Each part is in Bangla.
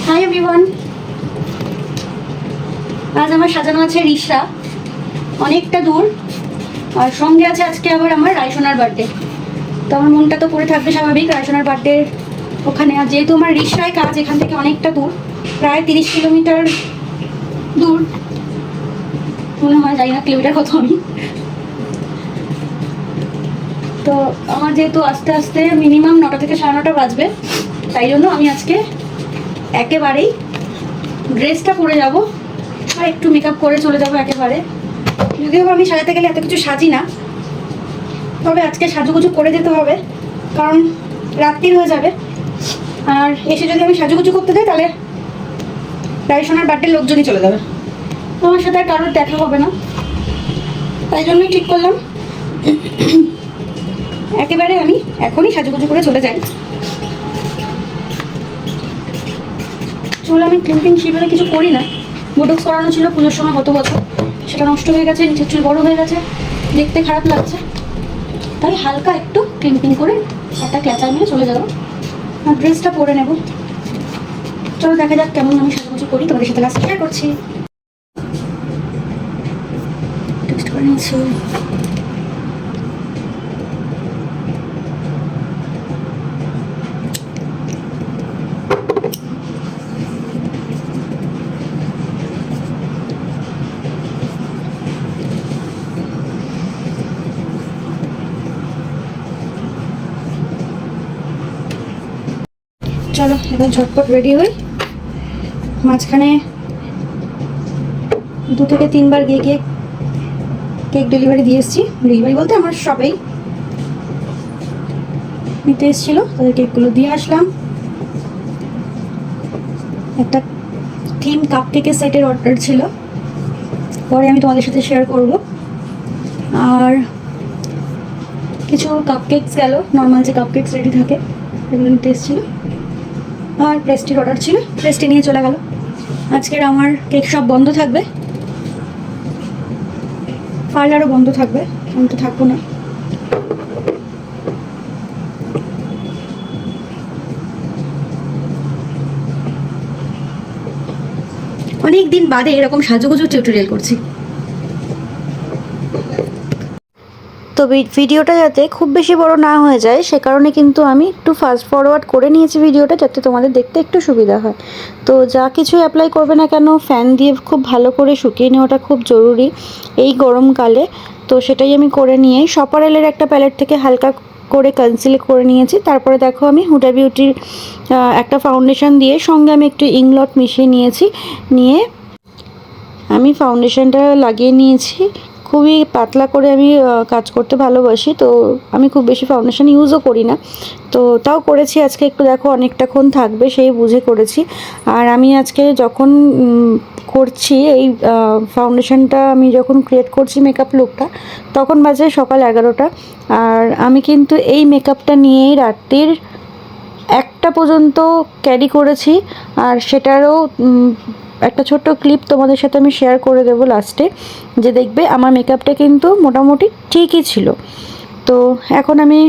হাই এভরিওয়ান, আজ আমার সাজানো আছে রিসরা, অনেকটা দূর। আর সঙ্গে আছে আজকে আবার আমার রায়সোনার বার্থডে। তো আমার মনটা তো পড়ে থাকবে স্বাভাবিক রায়সোনার বার্থডে ওখানে। আর যেহেতু আমার রিসরায় কাজ এখান থেকে অনেকটা দূর, প্রায় 30 কিলোমিটার দূর মনে হয়, জানি না কিলোমিটার কত আমি। তো আমার যেহেতু আস্তে আস্তে মিনিমাম 9টা থেকে 9:30 বাজবে, তাই জন্য আমি আজকে একেবারেই ড্রেসটা পরে যাব আর একটু মেকআপ করে চলে যাব একেবারে। যদিও আমি সাজাতে গেলে এত কিছু সাজি না, তবে আজকে সাজুগুজু করে যেতে হবে, কারণ রাত্রির হয়ে যাবে। আর এসে যদি আমি সাজুগুজু করতে যাই তাহলে রায়সোনার বার্থডে লোকজনই চলে যাবে, আমার সাথে আর কারোর দেখা হবে না। তাই জন্যই ঠিক করলাম একেবারে আমি এখনই সাজুগুজু করে চলে যাই। চুল আমি ক্লিপিং শিবেলে কিছু করি না, বোটক্স করানো ছিল পুজোর সময় গত বছর, সেটা নষ্ট হয়ে গেছে, নিচের চুল বড় হয়ে গেছে, দেখতে খারাপ লাগছে। তাই হালকা একটু ক্লিপিং করে একটা ক্যাচার মেরে চলে যাবো আর ড্রেসটা পরে নেব। চলো দেখা যাক কেমন আমি সাজুগুজু করি, তোমাদের সাথে লাস্ট শেয়ার করছি। টেক্সট করে নিয়েছি। চলো এবার ঝটপট রেডি হই। মাঝখানে 2 থেকে 3 বার গিয়ে কেক ডেলিভারি দিয়ে এসেছি। ডেলিভারি বলতে আমার সবাই নিতে এসেছিলো, তাদের কেকগুলো দিয়ে আসলাম। একটা থিম কাপ কেকের সেটের অর্ডার ছিল, পরে আমি তোমাদের সাথে শেয়ার করব। আর কিছু কাপ কেকস গেল, নর্মাল যে কাপ কেকস রেডি থাকে সেগুলো নিতে এসেছিলো। আর প্রেস্টির অর্ডার ছিল, প্রেস্টি নিয়ে চলে গেল। আজকের আমার কেক শপ বন্ধ থাকবে, পার্লারও বন্ধ থাকবে, আমি তো থাকবো না। অনেক দিন বাদে এরকম সাজুগুজু টিউটোরিয়াল করছি। তো ভিডিওটা যাতে খুব বেশি বড় না হয়ে যায় সে কারণে কিন্তু আমি একটু ফাস্ট ফরওয়ার্ড করে নিয়েছি ভিডিওটা, যাতে তোমাদের দেখতে একটু সুবিধা হয়। তো যা কিছু অ্যাপ্লাই করবে না কেন ফ্যান দিয়ে খুব ভালো করে শুকিয়ে নেওয়াটা খুব জরুরি এই গরমকালে। তো সেটাই আমি করে নিয়ে সপারেলের একটা প্যালেট থেকে হালকা করে কনসিল করে নিয়েছি। তারপরে দেখো আমি হুডা বিউটির একটা ফাউন্ডেশন দিয়ে সঙ্গে আমি একটু ইংলট মিশিয়ে নিয়েছি, নিয়ে আমি ফাউন্ডেশনটা লাগিয়ে নিয়েছি। খুবই পাতলা করে আমি কাজ করতে ভালোবাসি, তো আমি খুব বেশি ফাউন্ডেশন ইউজও করি না, তো তাও করেছি আজকে একটু। দেখো অনেকটাক্ষণ থাকবে সেই বুঝে করেছি। আর আমি আজকে যখন করছি এই ফাউন্ডেশনটা, আমি যখন ক্রিয়েট করছি মেকআপ লুকটা, তখন বাজে সকাল 11টা। আর আমি কিন্তু এই মেকআপটা নিয়েই রাত্রির 1টা পর্যন্ত ক্যারি করেছি। আর সেটারও একটা ছোট্ট ক্লিপ তোমাদের সাথে আমি শেয়ার করে দেবো লাস্টে, যে দেখবে আমার মেকআপটা কিন্তু মোটামুটি ঠিকই ছিল। তো এখন আমি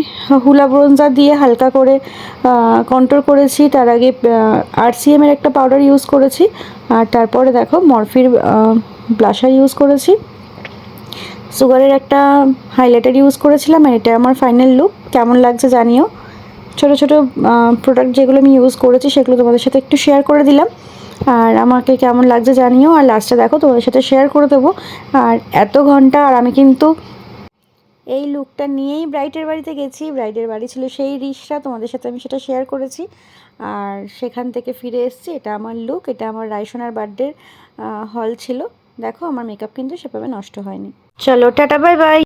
হুলা ব্রোঞ্জার দিয়ে হালকা করে কন্ট্রোল করেছি। তার আগে আরসিএমের একটা পাউডার ইউজ করেছি, আর তারপরে দেখো মরফির ব্লাশার ইউজ করেছি, সুগারের একটা হাইলাইটার ইউজ করেছিলাম। আর এটা আমার ফাইনাল লুক। কেমন লাগছে জানিও। ছোটো ছোটো প্রোডাক্ট যেগুলো আমি ইউজ করেছি সেগুলো তোমাদের সাথে একটু শেয়ার করে দিলাম, আর আমাকে কেমন লাগছে জানিও। আর লাস্টে দেখো তোমাদের সাথে শেয়ার করে দেবো। আর এত ঘন্টা আর আমি কিন্তু এই লুকটা নিয়েই ব্রাইডের বাড়িতে গেছি। ব্রাইডের বাড়ি ছিল সেই রিসরা, তোমাদের সাথে আমি সেটা শেয়ার করেছি। আর সেখান থেকে ফিরে এসেছি। এটা আমার লুক, এটা আমার রায়সোনার বার্থডের হল ছিল। দেখো আমার মেকআপ কিন্তু সেভাবে নষ্ট হয়নি। চলো টাটা, বাই বাই।